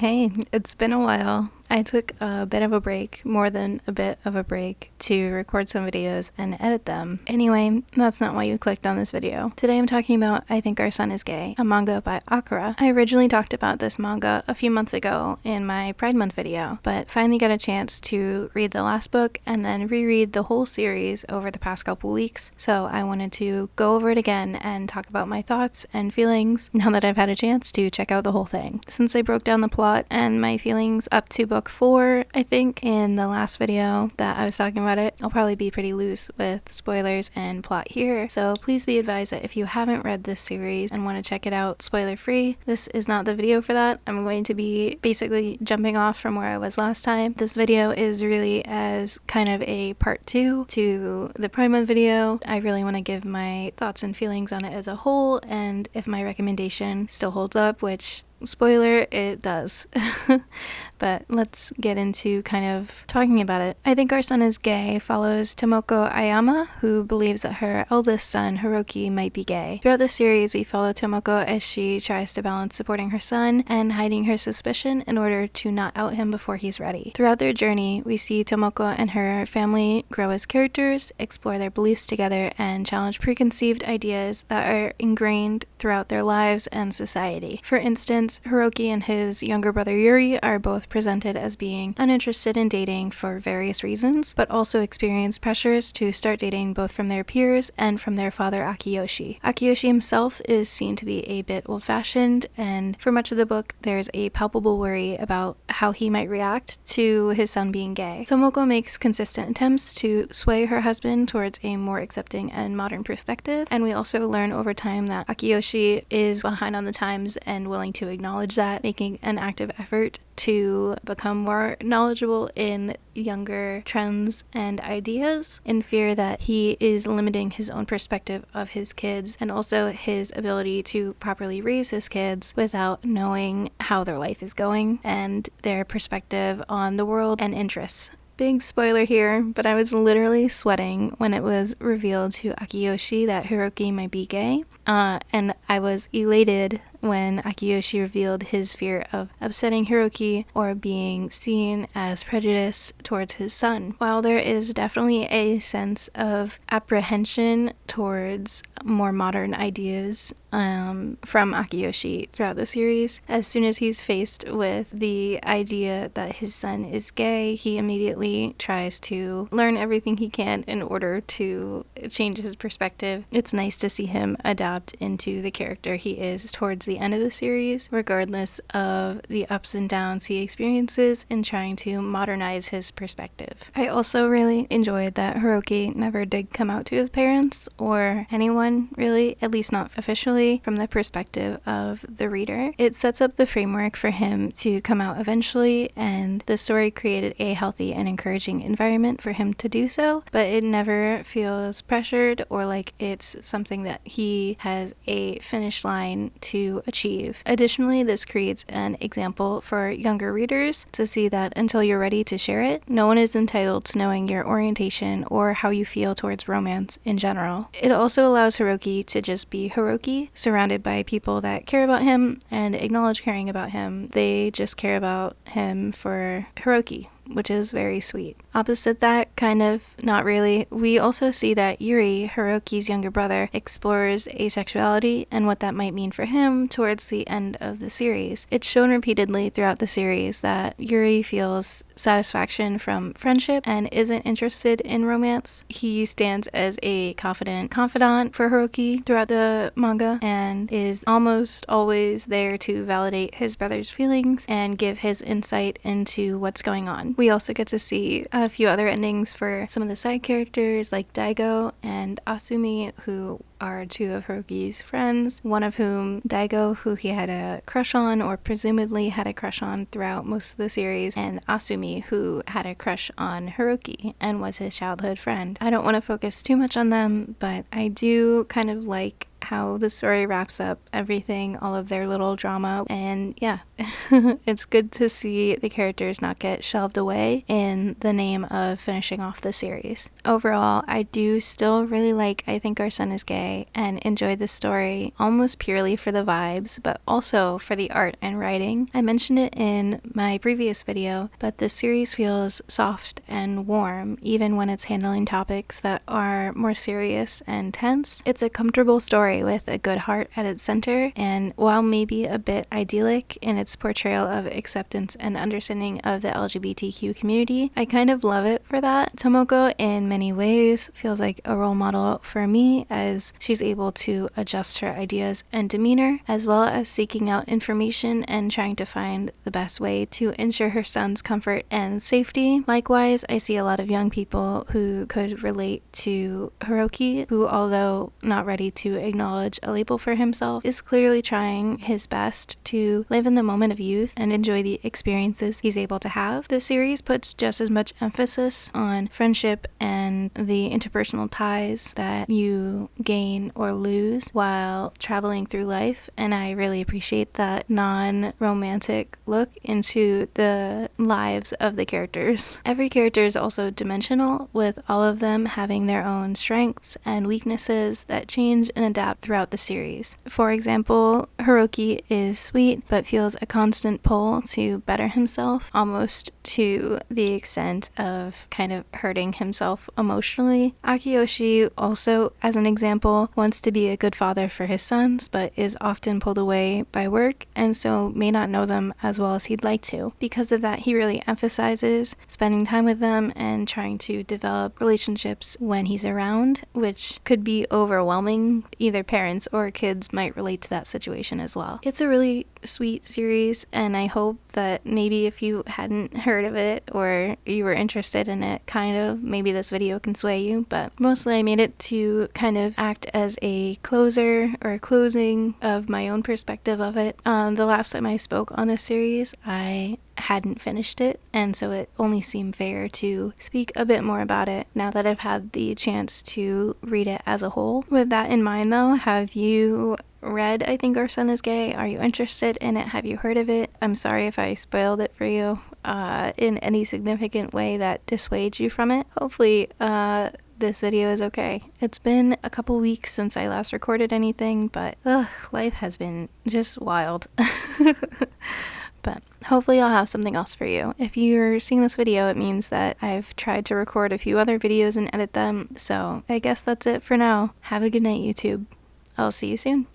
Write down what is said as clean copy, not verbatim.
Hey, it's been a while. I took a bit of a break, more than a bit of a break, to record some videos and edit them. Anyway, that's not why you clicked on this video. Today I'm talking about I Think Our Son is Gay, a manga by Okura. I originally talked about this manga a few months ago in my Pride Month video, but finally got a chance to read the last book and then reread the whole series over the past couple weeks, so I wanted to go over it again and talk about my thoughts and feelings now that I've had a chance to check out the whole thing. Since I broke down the plot and my feelings up to book 4, I think, in the last video that I was talking about it, I'll probably be pretty loose with spoilers and plot here, so please be advised that if you haven't read this series and want to check it out spoiler free, this is not the video for that. I'm going to be basically jumping off from where I was last time. This video is really as kind of a part 2 to the Pride Month video. I really want to give my thoughts and feelings on it as a whole, and if my recommendation still holds up, which spoiler, it does. But let's get into kind of talking about it. I Think Our Son is Gay follows Tomoko Ayama, who believes that her eldest son, Hiroki, might be gay. Throughout the series, we follow Tomoko as she tries to balance supporting her son and hiding her suspicion in order to not out him before he's ready. Throughout their journey, we see Tomoko and her family grow as characters, explore their beliefs together, and challenge preconceived ideas that are ingrained throughout their lives and society. For instance, Hiroki and his younger brother Yuri are both presented as being uninterested in dating for various reasons, but also experience pressures to start dating both from their peers and from their father Akiyoshi. Akiyoshi himself is seen to be a bit old-fashioned, and for much of the book there's a palpable worry about how he might react to his son being gay. Tomoko makes consistent attempts to sway her husband towards a more accepting and modern perspective, and we also learn over time that Akiyoshi is behind on the times and willing to acknowledge that, making an active effort to become more knowledgeable in younger trends and ideas, in fear that he is limiting his own perspective of his kids and also his ability to properly raise his kids without knowing how their life is going and their perspective on the world and interests. Big spoiler here, but I was literally sweating when it was revealed to Akiyoshi that Hiroki might be gay, and I was elated when Akiyoshi revealed his fear of upsetting Hiroki or being seen as prejudiced towards his son. While there is definitely a sense of apprehension towards more modern ideas from Akiyoshi throughout the series, as soon as he's faced with the idea that his son is gay, he immediately tries to learn everything he can in order to change his perspective. It's nice to see him adapt into the character he is towards the end of the series, regardless of the ups and downs he experiences in trying to modernize his perspective. I also really enjoyed that Hiroki never did come out to his parents or anyone, really, at least not officially, from the perspective of the reader. It sets up the framework for him to come out eventually, and the story created a healthy and encouraging environment for him to do so, but it never feels pressured or like it's something that he has a finish line to achieve. Additionally, this creates an example for younger readers to see that until you're ready to share it, no one is entitled to knowing your orientation or how you feel towards romance in general. It also allows Hiroki to just be Hiroki, surrounded by people that care about him and acknowledge caring about him. They just care about him for Hiroki, which is very sweet. Opposite that, kind of, not really, we also see that Yuri, Hiroki's younger brother, explores asexuality and what that might mean for him towards the end of the series. It's shown repeatedly throughout the series that Yuri feels satisfaction from friendship and isn't interested in romance. He stands as a confident confidant for Hiroki throughout the manga and is almost always there to validate his brother's feelings and give his insight into what's going on. We also get to see a few other endings for some of the side characters like Daigo and Asumi, who are two of Hiroki's friends, one of whom, Daigo, who he had a crush on or presumably had a crush on throughout most of the series, and Asumi, who had a crush on Hiroki and was his childhood friend. I don't want to focus too much on them, but I do kind of like how the story wraps up everything, all of their little drama, and yeah, it's good to see the characters not get shelved away in the name of finishing off the series. Overall, I do still really like I Think Our Son is Gay and enjoy the story almost purely for the vibes, but also for the art and writing. I mentioned it in my previous video, but the series feels soft and warm even when it's handling topics that are more serious and tense. It's a comfortable story with a good heart at its center, and while maybe a bit idyllic in its portrayal of acceptance and understanding of the LGBTQ community, I kind of love it for that. Tomoko in many ways feels like a role model for me, as she's able to adjust her ideas and demeanor, as well as seeking out information and trying to find the best way to ensure her son's comfort and safety. Likewise, I see a lot of young people who could relate to Hiroki, who, although not ready to acknowledge a label for himself, is clearly trying his best to live in the moment of youth and enjoy the experiences he's able to have. The series puts just as much emphasis on friendship and the interpersonal ties that you gain or lose while traveling through life, and I really appreciate that non-romantic look into the lives of the characters. Every character is also dimensional, with all of them having their own strengths and weaknesses that change and adapt throughout the series. For example, Hiroki is sweet but feels a constant pull to better himself, almost to the extent of kind of hurting himself emotionally. Akiyoshi also, as an example, wants to be a good father for his sons, but is often pulled away by work and so may not know them as well as he'd like to. Because of that, he really emphasizes spending time with them and trying to develop relationships when he's around, which could be overwhelming. Either parents or kids might relate to that situation as well. It's a really sweet series, and I hope that maybe if you hadn't heard of it or you were interested in it, kind of, maybe this video can sway you, but mostly I made it to kind of act as a closer or a closing of my own perspective of it. The last time I spoke on this series, I hadn't finished it, and so it only seemed fair to speak a bit more about it now that I've had the chance to read it as a whole. With that in mind though, have you read I Think Our Son is Gay? Are you interested in it? Have you heard of it? I'm sorry if I spoiled it for you in any significant way that dissuades you from it. Hopefully this video is okay. It's been a couple weeks since I last recorded anything, but life has been just wild. But hopefully I'll have something else for you. If you're seeing this video, it means that I've tried to record a few other videos and edit them, so I guess that's it for now. Have a good night, YouTube. I'll see you soon.